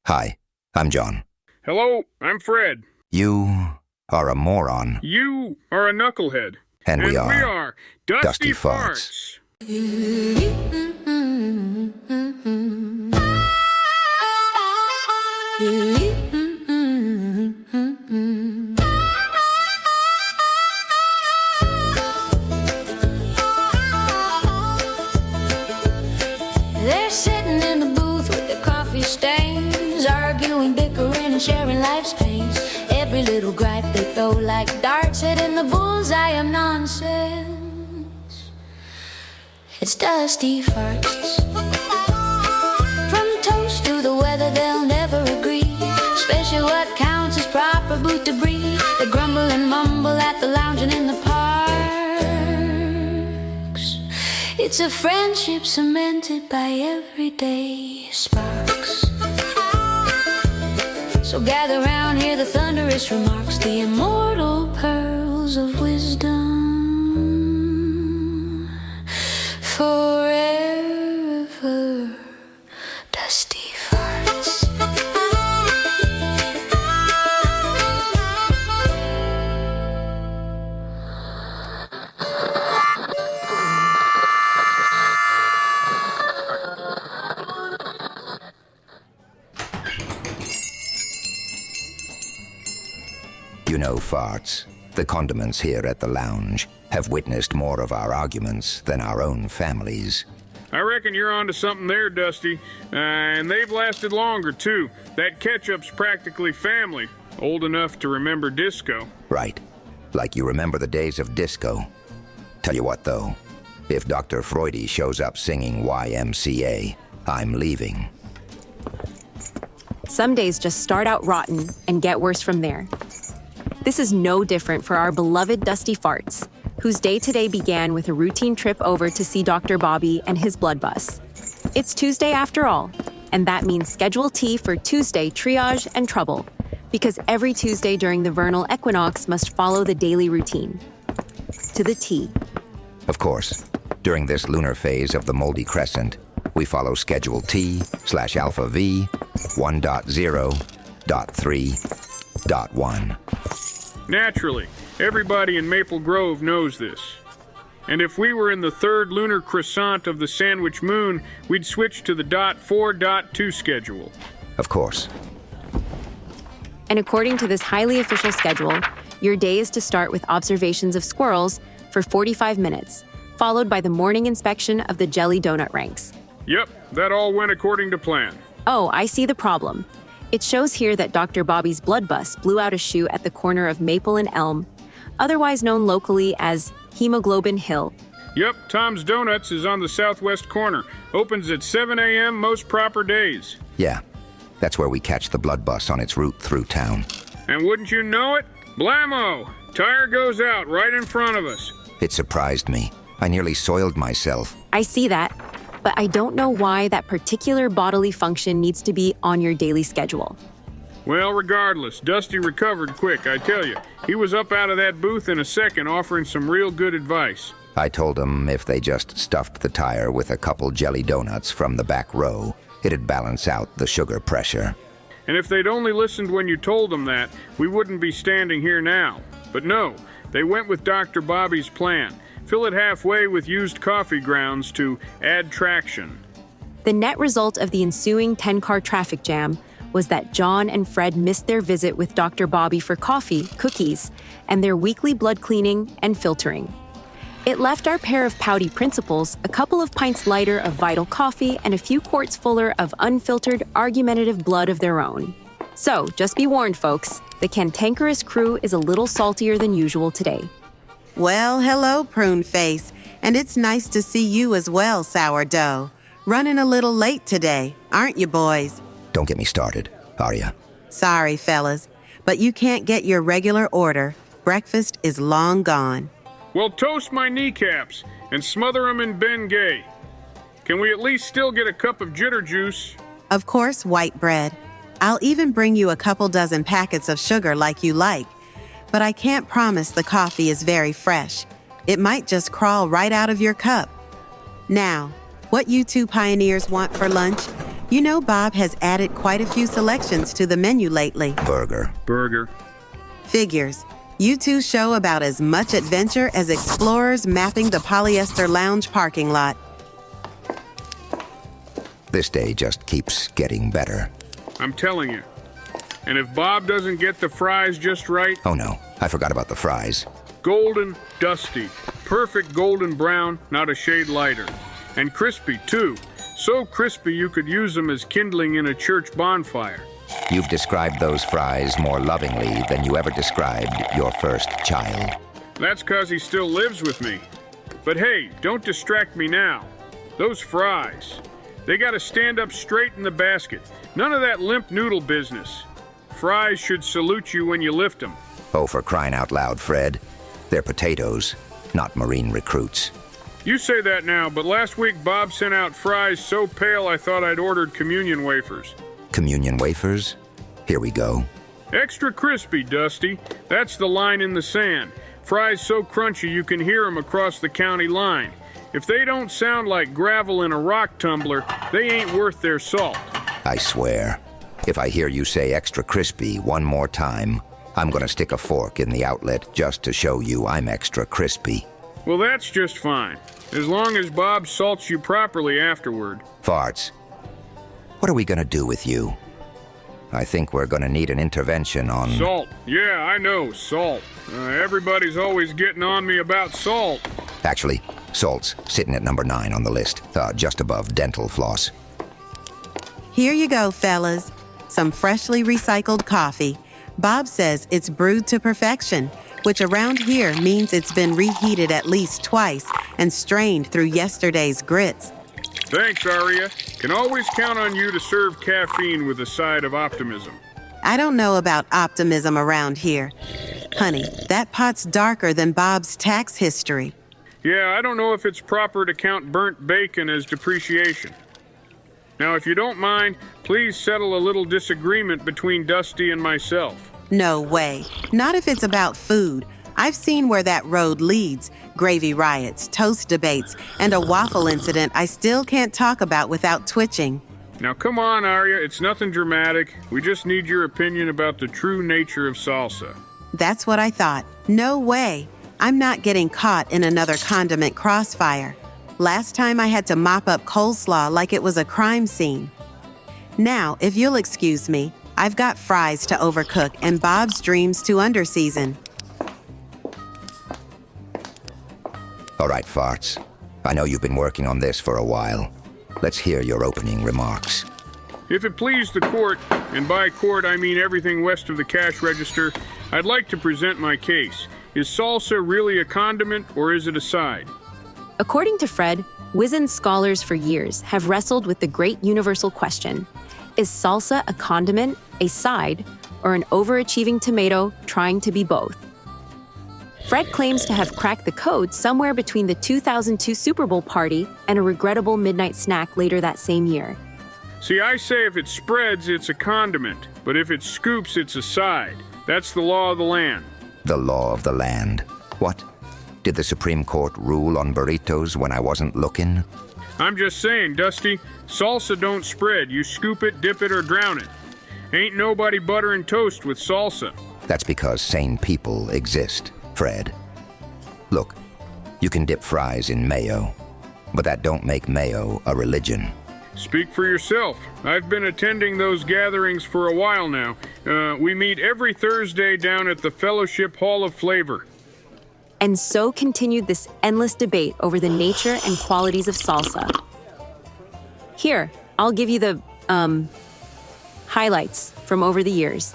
Hi, I'm John. Hello, I'm Fred. You are a moron. You are a knucklehead. And we are Dusty Farts. They're sitting in the booth with their coffee stains, arguing, bickering, and sharing life's pains. Every little gripe they throw like darts, hitting the bullseye of nonsense. It's Dusty Farts. From toast to the weather, they'll never agree, especially what counts as proper boot debris. They grumble and mumble at the lounge and in the parks. It's a friendship cemented by everyday sparks. So gather round, hear the thunderous remarks, the immortal pearls of wisdom. Forever, Dusty Farts. You know, Farts, the condiments here at the lounge have witnessed more of our arguments than our own families. I reckon you're onto something there, Dusty. And they've lasted longer, too. That Ketchup's practically family. Old enough to remember disco. Right. Like you remember the days of disco. Tell you what, though. If Dr. Freudy shows up singing YMCA, I'm leaving. Some days just start out rotten and get worse from there. This is no different for our beloved Dusty Farts, whose day today began with a routine trip over to see Dr. Bobby and his blood bus. It's Tuesday after all, and that means Schedule T for Tuesday triage and trouble, because every Tuesday during the vernal equinox must follow the daily routine. To the T. Of course, during this lunar phase of the Moldy Crescent, we follow Schedule T/Alpha V 1.0.3.1. Naturally, everybody in Maple Grove knows this. And if we were in the third lunar crescent of the Sandwich Moon, we'd switch to the .4.2 schedule. Of course. And according to this highly official schedule, your day is to start with observations of squirrels for 45 minutes, followed by the morning inspection of the jelly donut ranks. Yep, that all went according to plan. Oh, I see the problem. It shows here that Dr. Bobby's blood bus blew out a shoe at the corner of Maple and Elm, otherwise known locally as Hemoglobin Hill. Yep, Tom's Donuts is on the southwest corner. Opens at 7 a.m. most proper days. Yeah, that's where we catch the blood bus on its route through town. And wouldn't you know it? Blammo! Tire goes out right in front of us. It surprised me. I nearly soiled myself. I see that, but I don't know why that particular bodily function needs to be on your daily schedule. Well, regardless, Dusty recovered quick, I tell you. He was up out of that booth in a second offering some real good advice. I told him if they just stuffed the tire with a couple jelly donuts from the back row, it'd balance out the sugar pressure. And if they'd only listened when you told them that, we wouldn't be standing here now. But no, they went with Dr. Bobby's plan. Fill it halfway with used coffee grounds to add traction. The net result of the ensuing 10-car traffic jam was that John and Fred missed their visit with Dr. Bobby for coffee, cookies, and their weekly blood cleaning and filtering. It left our pair of pouty principals a couple of pints lighter of vital coffee and a few quarts fuller of unfiltered, argumentative blood of their own. So, just be warned, folks, the cantankerous crew is a little saltier than usual today. Well, hello, prune face. And it's nice to see you as well, sourdough. Running a little late today, aren't you, boys? Don't get me started, Aria. Sorry, fellas, but you can't get your regular order. Breakfast is long gone. Well, toast my kneecaps and smother them in Bengay. Can we at least still get a cup of jitter juice? Of course, white bread. I'll even bring you a couple dozen packets of sugar like you like. But I can't promise the coffee is very fresh. It might just crawl right out of your cup. Now, what you two pioneers want for lunch? You know Bob has added quite a few selections to the menu lately. Burger. Figures. You two show about as much adventure as explorers mapping the Polyester Lounge parking lot. This day just keeps getting better. I'm telling you. And if Bob doesn't get the fries just right... Oh no, I forgot about the fries. Golden, dusty, perfect golden brown, not a shade lighter. And crispy, too. So crispy you could use them as kindling in a church bonfire. You've described those fries more lovingly than you ever described your first child. That's 'cause he still lives with me. But hey, don't distract me now. Those fries, they gotta stand up straight in the basket. None of that limp noodle business. Fries should salute you when you lift them. Oh, for crying out loud, Fred. They're potatoes, not Marine recruits. You say that now, but last week Bob sent out fries so pale I thought I'd ordered communion wafers. Communion wafers? Here we go. Extra crispy, Dusty. That's the line in the sand. Fries so crunchy you can hear them across the county line. If they don't sound like gravel in a rock tumbler, they ain't worth their salt. I swear, if I hear you say extra crispy one more time, I'm gonna stick a fork in the outlet just to show you I'm extra crispy. Well, that's just fine, as long as Bob salts you properly afterward. Farts. What are we gonna do with you? I think we're gonna need an intervention on... Salt. Yeah, I know, salt. Everybody's always getting on me about salt. Actually, salt's sitting at number 9 on the list, just above dental floss. Here you go, fellas. Some freshly recycled coffee. Bob says it's brewed to perfection, which around here means it's been reheated at least twice and strained through yesterday's grits. Thanks, Aria. Can always count on you to serve caffeine with a side of optimism. I don't know about optimism around here. Honey, that pot's darker than Bob's tax history. Yeah, I don't know if it's proper to count burnt bacon as depreciation. Now, if you don't mind, please settle a little disagreement between Dusty and myself. No way. Not if it's about food. I've seen where that road leads. Gravy riots, toast debates, and a waffle incident I still can't talk about without twitching. Now come on, Aria, it's nothing dramatic. We just need your opinion about the true nature of salsa. That's what I thought. No way. I'm not getting caught in another condiment crossfire. Last time I had to mop up coleslaw like it was a crime scene. Now, if you'll excuse me, I've got fries to overcook and Bob's dreams to underseason. All right, Farts. I know you've been working on this for a while. Let's hear your opening remarks. If it please the court, and by court I mean everything west of the cash register, I'd like to present my case. Is salsa really a condiment, or is it a side? According to Fred, wizened scholars for years have wrestled with the great universal question: is salsa a condiment, a side, or an overachieving tomato trying to be both? Fred claims to have cracked the code somewhere between the 2002 Super Bowl party and a regrettable midnight snack later that same year. See, I say if it spreads, it's a condiment, but if it scoops, it's a side. That's the law of the land. The law of the land. What? Did the Supreme Court rule on burritos when I wasn't looking? I'm just saying, Dusty, salsa don't spread. You scoop it, dip it, or drown it. Ain't nobody buttering toast with salsa. That's because sane people exist, Fred. Look, you can dip fries in mayo, but that don't make mayo a religion. Speak for yourself. I've been attending those gatherings for a while now. We meet every Thursday down at the Fellowship Hall of Flavor. And so continued this endless debate over the nature and qualities of salsa. Here, I'll give you the, highlights from over the years.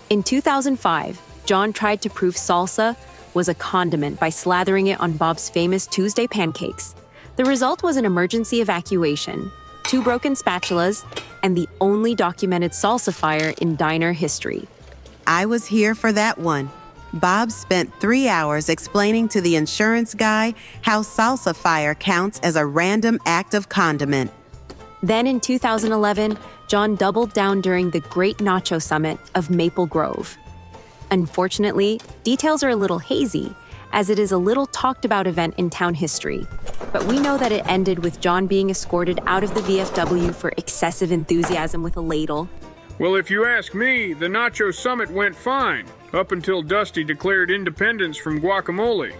In 2005, John tried to prove salsa was a condiment by slathering it on Bob's famous Tuesday pancakes. The result was an emergency evacuation, 2 broken spatulas, and the only documented salsa fire in diner history. I was here for that one. Bob spent 3 hours explaining to the insurance guy how salsa fire counts as a random act of condiment. Then in 2011, John doubled down during the Great Nacho Summit of Maple Grove. Unfortunately, details are a little hazy, as it is a little talked about event in town history. But we know that it ended with John being escorted out of the VFW for excessive enthusiasm with a ladle. Well, if you ask me, the Nacho Summit went fine, up until Dusty declared independence from guacamole.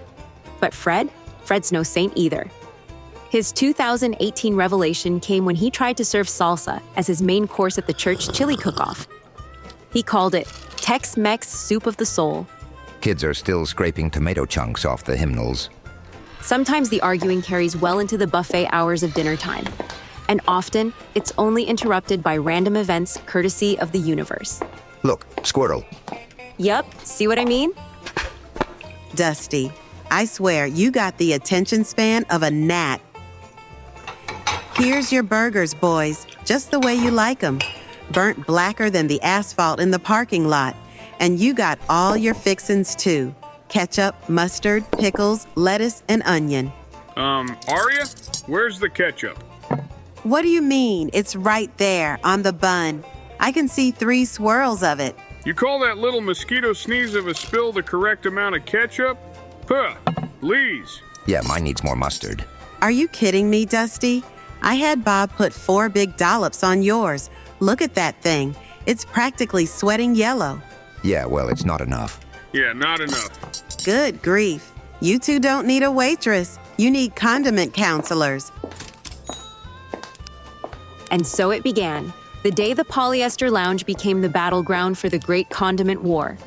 But Fred's no saint either. His 2018 revelation came when he tried to serve salsa as his main course at the church chili cook-off. He called it Tex-Mex Soup of the Soul. Kids are still scraping tomato chunks off the hymnals. Sometimes the arguing carries well into the buffet hours of dinner time, and often it's only interrupted by random events courtesy of the universe. Look, squirrel. Yup, see what I mean? Dusty, I swear you got the attention span of a gnat. Here's your burgers, boys, just the way you like them. Burnt blacker than the asphalt in the parking lot. And you got all your fixins too. Ketchup, mustard, pickles, lettuce, and onion. Aria, where's the ketchup? What do you mean? It's right there on the bun. I can see 3 swirls of it. You call that little mosquito sneeze of a spill the correct amount of ketchup? Puh, please. Yeah, mine needs more mustard. Are you kidding me, Dusty? I had Bob put 4 big dollops on yours. Look at that thing. It's practically sweating yellow. Yeah, well, it's not enough. Yeah, not enough. Good grief. You two don't need a waitress. You need condiment counselors. And so it began, the day the Polyester Lounge became the battleground for the Great Condiment War.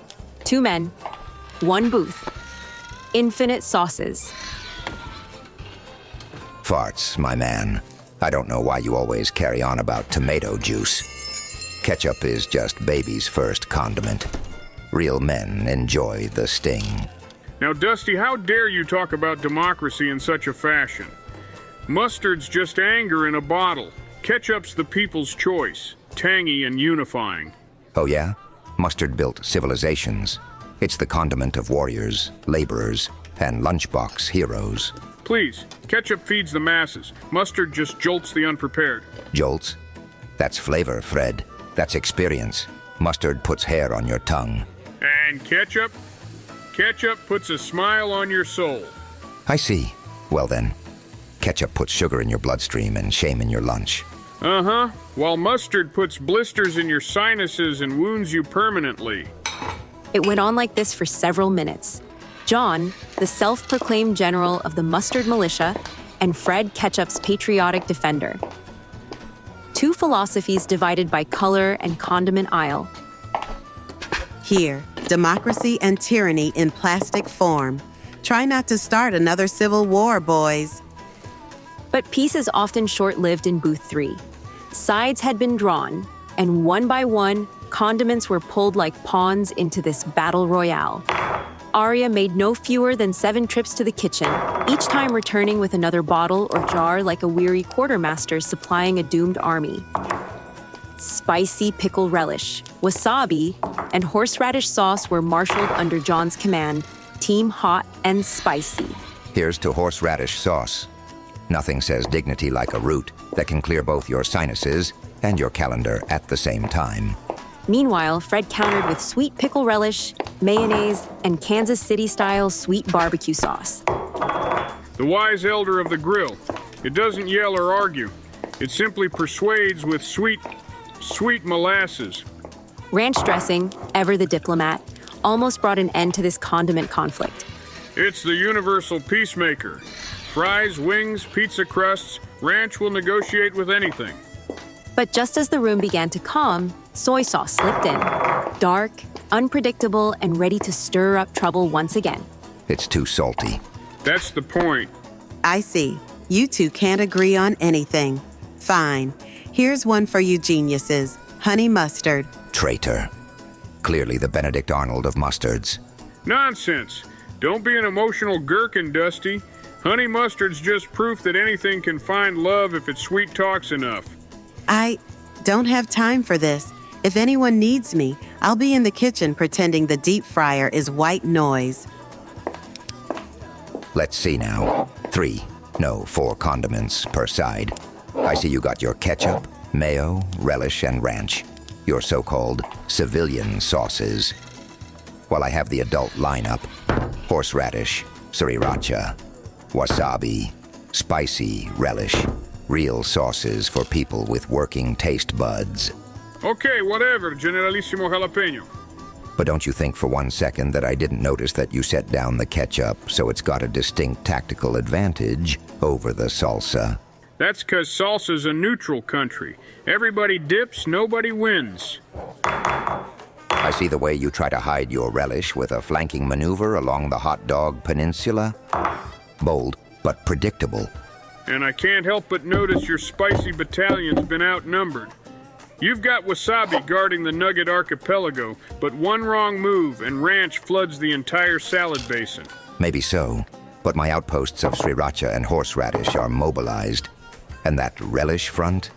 2 men, 1 booth, infinite sauces. Farts, my man. I don't know why you always carry on about tomato juice. Ketchup is just baby's first condiment. Real men enjoy the sting. Now, Dusty, how dare you talk about democracy in such a fashion? Mustard's just anger in a bottle. Ketchup's the people's choice, tangy and unifying. Oh yeah? Mustard built civilizations. It's the condiment of warriors, laborers, and lunchbox heroes. Please, ketchup feeds the masses. Mustard just jolts the unprepared. Jolts? That's flavor, Fred. That's experience. Mustard puts hair on your tongue. And ketchup? Ketchup puts a smile on your soul. I see. Well then, ketchup puts sugar in your bloodstream and shame in your lunch. Uh-huh. While mustard puts blisters in your sinuses and wounds you permanently. It went on like this for several minutes. John, the self-proclaimed general of the mustard militia, and Fred, Ketchup's patriotic defender. 2 philosophies divided by color and condiment aisle. Here, democracy and tyranny in plastic form. Try not to start another civil war, boys. But peace is often short-lived in Booth 3. Sides had been drawn, and one by one, condiments were pulled like pawns into this battle royale. Aria made no fewer than 7 trips to the kitchen, each time returning with another bottle or jar like a weary quartermaster supplying a doomed army. Spicy pickle relish, wasabi, and horseradish sauce were marshaled under John's command, Team Hot and Spicy. Here's to horseradish sauce. Nothing says dignity like a root that can clear both your sinuses and your calendar at the same time. Meanwhile, Fred countered with sweet pickle relish, mayonnaise, and Kansas City-style sweet barbecue sauce. The wise elder of the grill. It doesn't yell or argue. It simply persuades with sweet molasses. Ranch dressing, ever the diplomat, almost brought an end to this condiment conflict. It's the universal peacemaker. Fries, wings, pizza crusts, ranch will negotiate with anything. But just as the room began to calm, soy sauce slipped in. Dark, unpredictable, and ready to stir up trouble once again. It's too salty. That's the point. I see. You two can't agree on anything. Fine. Here's one for you geniuses. Honey mustard. Traitor. Clearly the Benedict Arnold of mustards. Nonsense. Don't be an emotional gherkin, Dusty. Honey mustard's just proof that anything can find love if it sweet talks enough. I don't have time for this. If anyone needs me, I'll be in the kitchen pretending the deep fryer is white noise. Let's see now. 4 condiments per side. I see you got your ketchup, mayo, relish, and ranch. Your so-called civilian sauces. While I have the adult lineup, horseradish, sriracha, wasabi, Spicy relish. Real sauces for people with working taste buds. Okay, whatever, Generalissimo Jalapeno. But don't you think for 1 second that I didn't notice that you set down the ketchup so it's got a distinct tactical advantage over the salsa? That's 'cause salsa's a neutral country. Everybody dips, nobody wins. I see the way you try to hide your relish with a flanking maneuver along the hot dog peninsula. Bold, but predictable. And I can't help but notice your spicy battalion's been outnumbered. You've got wasabi guarding the Nugget Archipelago, but one wrong move and ranch floods the entire salad basin. Maybe so, but my outposts of sriracha and horseradish are mobilized. And that relish front?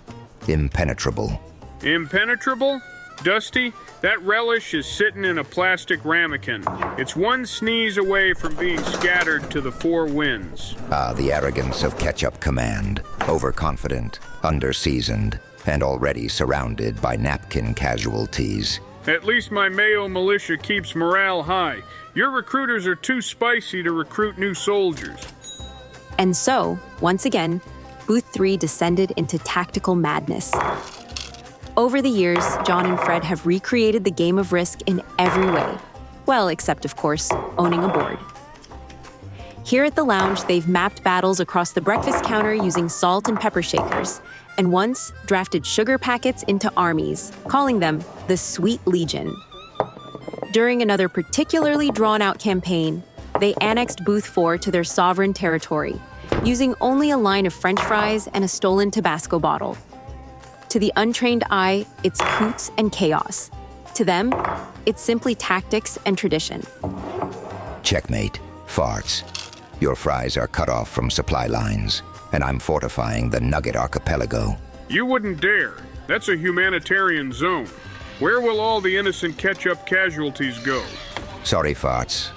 Impenetrable. Impenetrable? Dusty, that relish is sitting in a plastic ramekin. It's one sneeze away from being scattered to the four winds. Ah, the arrogance of Ketchup Command. Overconfident, underseasoned, and already surrounded by napkin casualties. At least my Mayo militia keeps morale high. Your recruiters are too spicy to recruit new soldiers. And so, once again, Booth 3 descended into tactical madness. Over the years, John and Fred have recreated the game of Risk in every way. Well, except, of course, owning a board. Here at the lounge, they've mapped battles across the breakfast counter using salt and pepper shakers, and once drafted sugar packets into armies, calling them the Sweet Legion. During another particularly drawn-out campaign, they annexed Booth 4 to their sovereign territory, using only a line of French fries and a stolen Tabasco bottle. To the untrained eye, it's coots and chaos. To them, it's simply tactics and tradition. Checkmate. Farts. Your fries are cut off from supply lines, and I'm fortifying the Nugget Archipelago. You wouldn't dare. That's a humanitarian zone. Where will all the innocent ketchup casualties go? Sorry, Farts.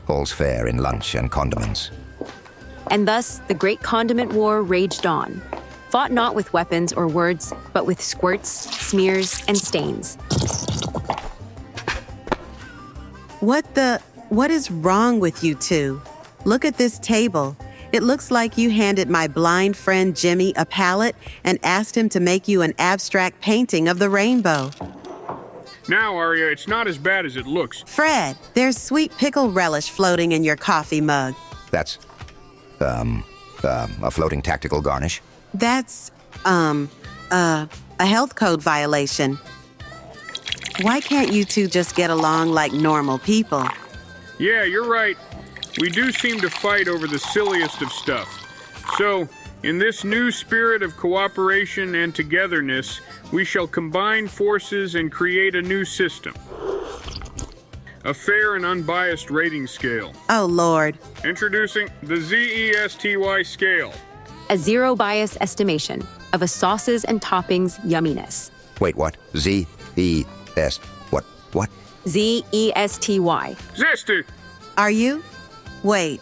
All's fair in lunch and condiments. And thus, the Great Condiment War raged on, fought not with weapons or words, but with squirts, smears, and stains. What is wrong with you two? Look at this table. It looks like you handed my blind friend Jimmy a palette and asked him to make you an abstract painting of the rainbow. Now, Aria, it's not as bad as it looks. Fred, there's sweet pickle relish floating in your coffee mug. That's, a floating tactical garnish? That's, a health code violation. Why can't you two just get along like normal people? Yeah, you're right. We do seem to fight over the silliest of stuff. So, in this new spirit of cooperation and togetherness, we shall combine forces and create a new system. A fair and unbiased rating scale. Oh, Lord. Introducing the Z.E.S.T.Y scale. A zero-bias estimation of a sauces and toppings yumminess. Wait, what? Z-E-S... What? Z.E.S.T.Y. Zesty! Are you? Wait,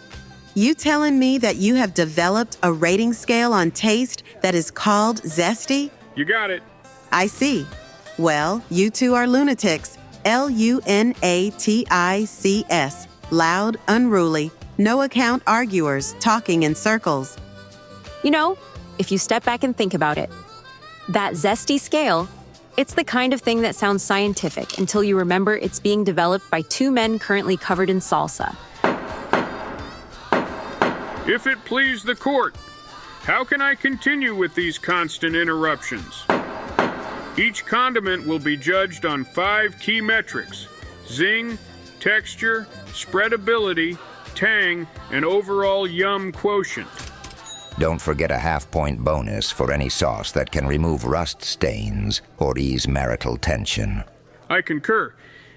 you telling me that you have developed a rating scale on taste that is called Z.E.S.T.Y? You got it. I see. Well, you two are lunatics. L-U-N-A-T-I-C-S. Loud, unruly, no account arguers talking in circles. You know, if you step back and think about it, that zesty scale, it's the kind of thing that sounds scientific until you remember it's being developed by two men currently covered in salsa. If it please the court, how can I continue with these constant interruptions? Each condiment will be judged on 5 key metrics: zing, texture, spreadability, tang, and overall yum quotient. Don't forget a half-point bonus for any sauce that can remove rust stains or ease marital tension. I concur,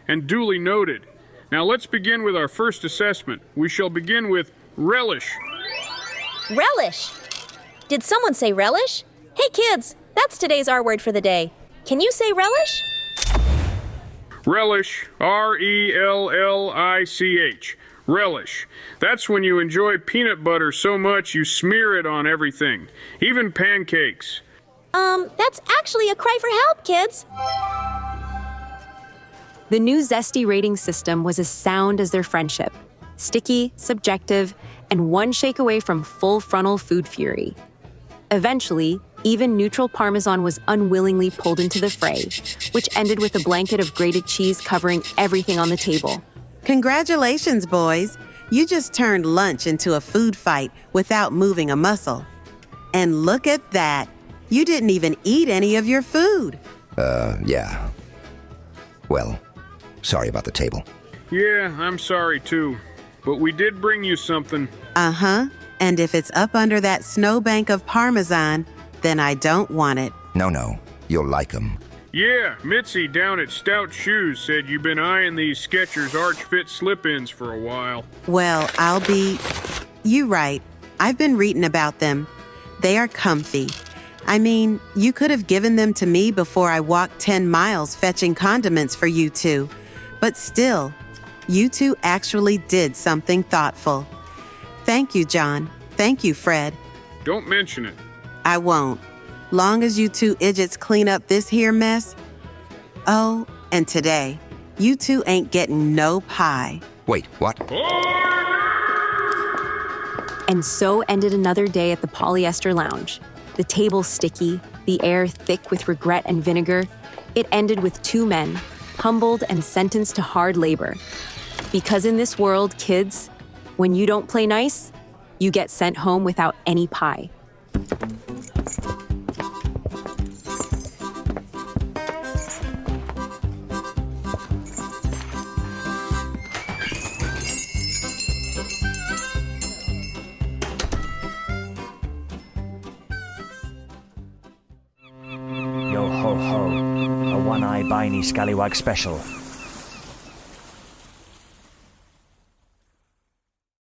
and duly noted. Now let's begin with our first assessment. We shall begin with relish. Relish! Did someone say relish? Hey kids, that's today's R word for the day. Can you say relish? Relish, R-E-L-L-I-C-H. Relish. That's when you enjoy peanut butter so much you smear it on everything, even pancakes. That's actually a cry for help, kids. The new Zesty rating system was as sound as their friendship. Sticky, subjective, and one shake away from full frontal food fury. Eventually, even neutral Parmesan was unwillingly pulled into the fray, which ended with a blanket of grated cheese covering everything on the table. Congratulations, boys. You just turned lunch into a food fight without moving a muscle. And look at that. You didn't even eat any of your food. Yeah. Well, sorry about the table. Yeah, I'm sorry too. But we did bring you something. Uh-huh. And if it's up under that snowbank of Parmesan, then I don't want it. No, you'll like 'em. Yeah, Mitzi down at Stout Shoes said you've been eyeing these Skechers Arch Fit slip-ins for a while. Well, You right. I've been reading about them. They are comfy. I mean, you could have given them to me before I walked 10 miles fetching condiments for you two. But still, you two actually did something thoughtful. Thank you, John. Thank you, Fred. Don't mention it. I won't. Long as you two idiots clean up this here mess. Oh, and today, you two ain't getting no pie. Wait, what? And so ended another day at the Polyester Lounge. The table sticky, the air thick with regret and vinegar. It ended with two men, humbled and sentenced to hard labor. Because in this world, kids, when you don't play nice, you get sent home without any pie. Yo ho ho, a one-eye biny scallywag special.